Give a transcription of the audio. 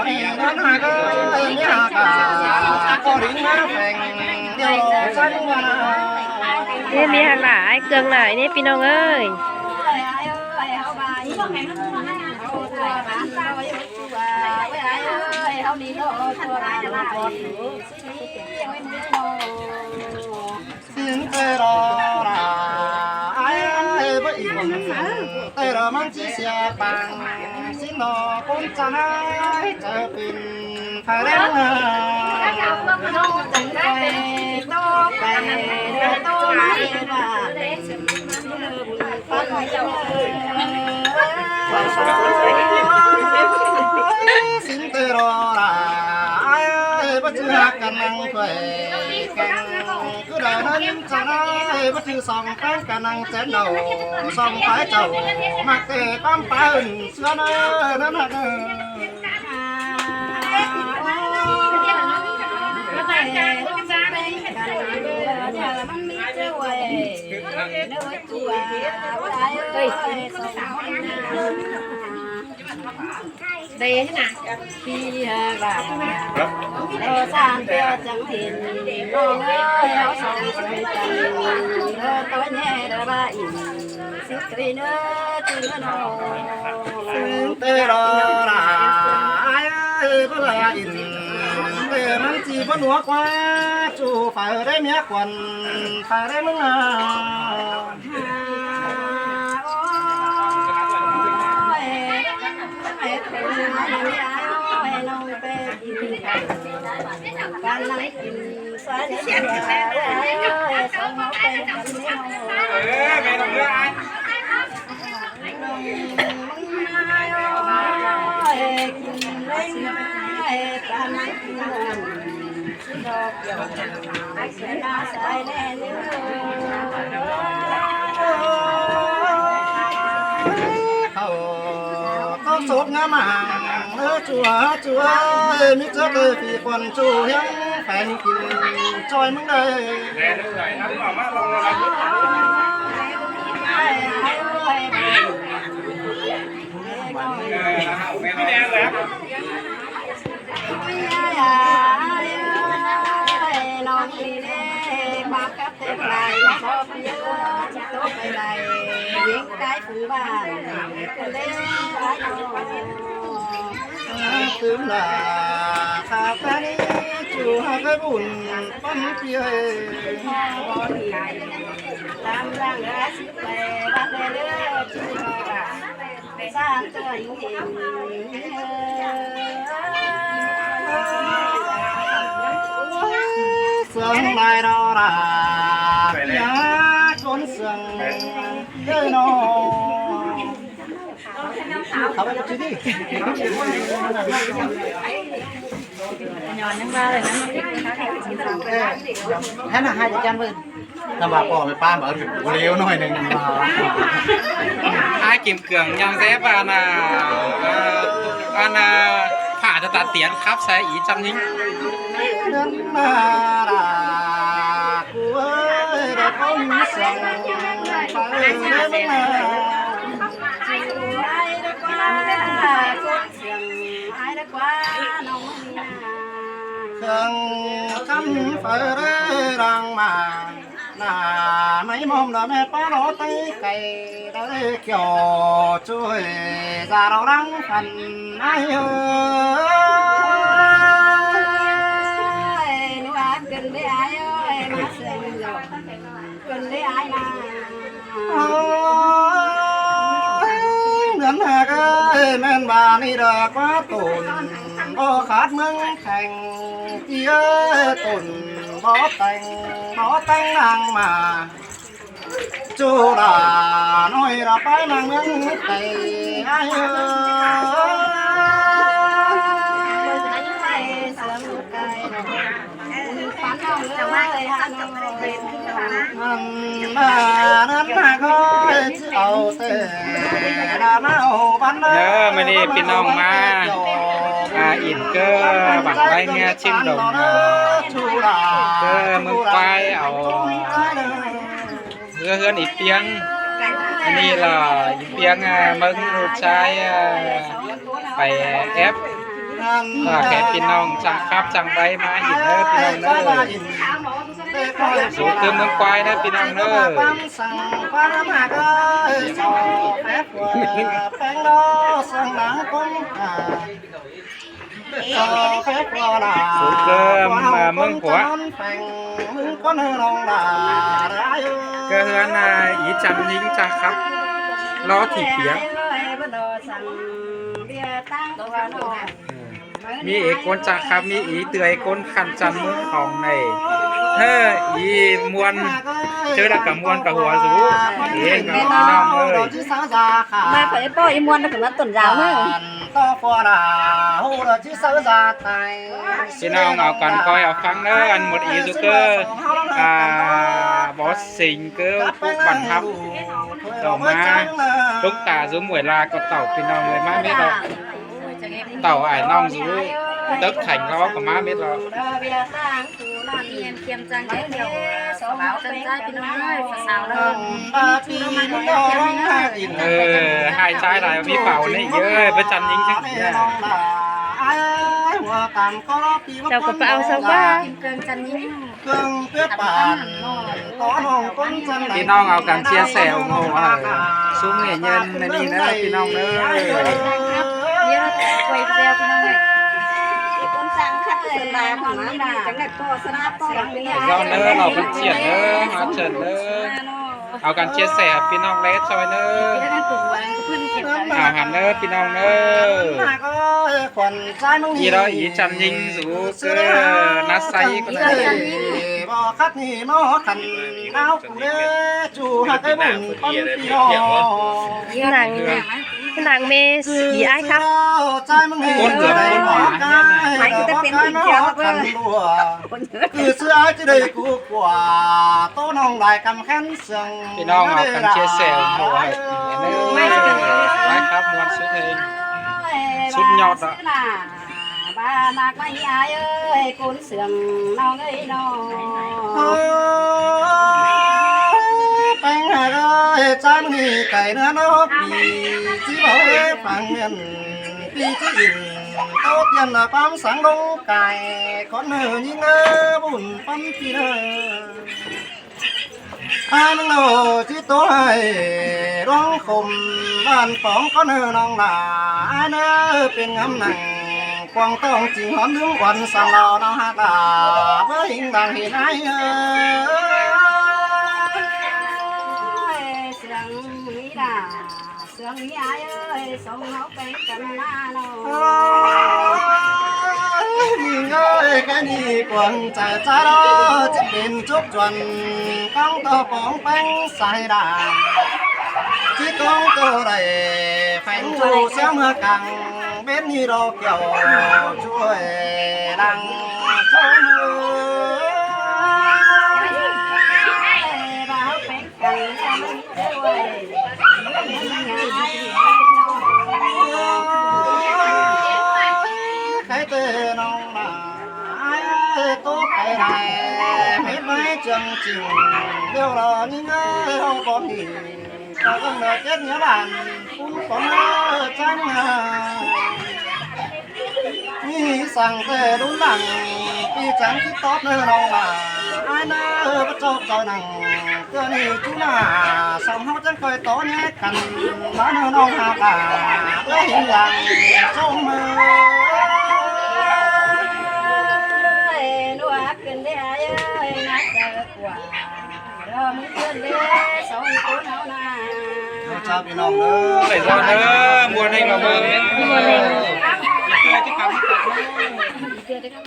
đi đến hai cái nhà cả có đi má phèn nhiều xanh mà นี่มีหันหลายเกลืองหลายนี่พี่น้องเอ้ยxin tê đó là ai với tê đó mang chia sẻ bằng xin nó con trai trở tình phải đến xin tê đó là ai bất chư cần năng khỏe cứ đời nó những cha nó bất chư sòng cái cần năng chén đầu sòng phải chầu mặc kệ con phá hình xưa nó đây thế nào khi là sang tiêu chẳng hiện lo áo sòng sòng chẳng tối nhẹ đã ba ỉn xích cây nữa từ nó xin tê đó là ai có là in tê mang chỉ có núa quá chủ phải đấy mía quần phải đấy mưng có sốt ngã mà chúa mi trước đây vì còn chú hiếm phải kìm trôi mưng đây tướng là khá cái chủ cái bùn bắn kia làm rằng đã xích về bắt về nữa chú cả sang trời sương này đó là giá con sương đây nó không phải chứ đi nhòn những ba rồi thế là hai trăm mươi làm bà bỏ với ba mở được liều nói này hai kiếm cường nhang dép và là phả cho ta tiến khắp xe ý trăm nhính đến mà là cô ơi đã có những sầu phải đến thường cắm phải rằng mà là mấy mồm là mẹ ba nó tay cày đấy kiểu chui ra đâu đắng phần ai ơi nó ăn gần với ai ơi nó xem rồi gần với ai mà đến hà cái men bà đi đờ quá tổn có khát mương thành kia tổn bó tanh nàng mà chú là nói là phải nàng nâng tay ai nhớ mới đi pin ông mà in cơ bằng vai nghe chim đồng cơ mương quay ảo hơn ít tiếngนี่là ít tiếng mừng trái phải ép แค่พี่น้องจังครับจังใบมาอินเด้อพี่น้องเด้อสู่คืนเมืองควายเด้อพี่น้องเด้อ สั่งความหากสอบแป๊บว่าแป้งล้อสั่งหนังกุ้งสอบแป๊บว่าด่า สู่เกิมเมืองผัว แป้งมึงคนลองด่าร้าย เกินอีจันยิงจังครับล้อถี่เปียกมีเอกคนจังครับมีอีเตือยคนขันจันมือของในเฮ้ออีมวนเจอแล้วกับมวนกับหัวสูเองกับพี่น้องเอ้ย มาเผยป้ออีมวนถึงมาต้นยาวมึง พี่น้องเอากันคอยเอาฟังเด้ออันหมดอีสุเกอร์บอสสิงเกอร์ผู้บันทับต่อมาลูกตาสูมวยลาก็เต่าพี่น้องเลยมาเม็ดเราเต่าไอ้น้องสูตึกแข่งล้อกับมาเม็ดเรา เตรียมจังแค่เดียวสาวจันใจพี่น้องเลยสาวเลย หายใจหลายมีเป่านี่เยอะประจันยิงชักเนี่ย เจ้าก็ไปเอาซะว่า กินเกินจันยิ้ม พี่น้องเอากันเชียร์แซวโง่ซุ้มเงี้ยเย็นในนี่นะพี่น้องเด้อ เยอะแต่คุยเดียวพี่น้องเลยคนสั่งคัดสบายของน้ำจังเด็กก็สนาป้อหลังนี้ เราเด้อเราเป็นเชียร์เด้อมาเชิญเด้อเอากันเชียร์แซวพี่น้องเลสซอยเด้อเอาหันเด้อพี่น้องเด้ออีเราอีจันยิงสูเกอนัดไซก็ได้ บ่คัดนี่มอขันน้าวกูเด้จูหักไอ้บุญคนพี่น้อง นางเมสีไอ้ครับ ใจมึงเห็นเลยหมอกายแต่บ่กายมอขันรัวคือเสื้อจะได้กูกว่าโตน้องได้กำแค้นเสียง พี่น้องเอากันเชียร์แซวโง่ให้ไว้ครับมวนสุดเองสุดยอดอ่ะ บ้านากไม่อายเอ้ยคนเสื่อมน้องเอ้ยน้อง แป้งหากใจมึงนี่ไก่เนื้อนกปีที่บอกให้ฟังเงินปีที่อินโตเตียนความสังลงไก่คนเนื้อยิงบุญปั้นพี่เนื้ออันโนที่ตัวให้ร้องคมบ้านป๋องก็เนื้อน้องหลาเนื้อเป็นงำหนังกวางต้องจริงหอมถึงวันสั่งเราน้องฮักลาเพื่อหิงดังเห็นไอ้เสื่อมนี้ด่าเสื่อมนี้อายเอ้ยส่งเขาไปกันหน้าน้อง นี่เอ้ยแค่นี้กวางใจใจเราจะเป็นจุกจวนก้องตัวปองแป้งใส่ด่าที่ก้องตัวใดแฝงจูเสียเมื่อกังเบ็ดนี่เราเกี่ยวช่วยดังช่วยมือใครเตะน้องมาตัวใครได้ไม่ไม่จังจริงเดี๋ยวรอนี่เงยเราบอกทีเราต้องเดินเจ็ดเนื้อบ้านคุณต้องจังนี่สั่งเตะดุนดังปีจังที่ตอบเนื้อน้องมาไอ้เนื้อประจบจอยหนังเพื่อนี่จุน่าสองเขาจังเคยต่อแยกกันมาเนื้อน้องหาตาและเห็นอย่างจมมือนัวขึ้นได้เอ้ยนักเจอกว่าเรามึงขึ้นได้สองคนเอาหน้า ชาวพี่น้องเด้อ ใส่ซอนเด้อมวนให้เราเบิ่ง มวนให้ เพื่อที่ทำให้เกิด เกิดได้ก็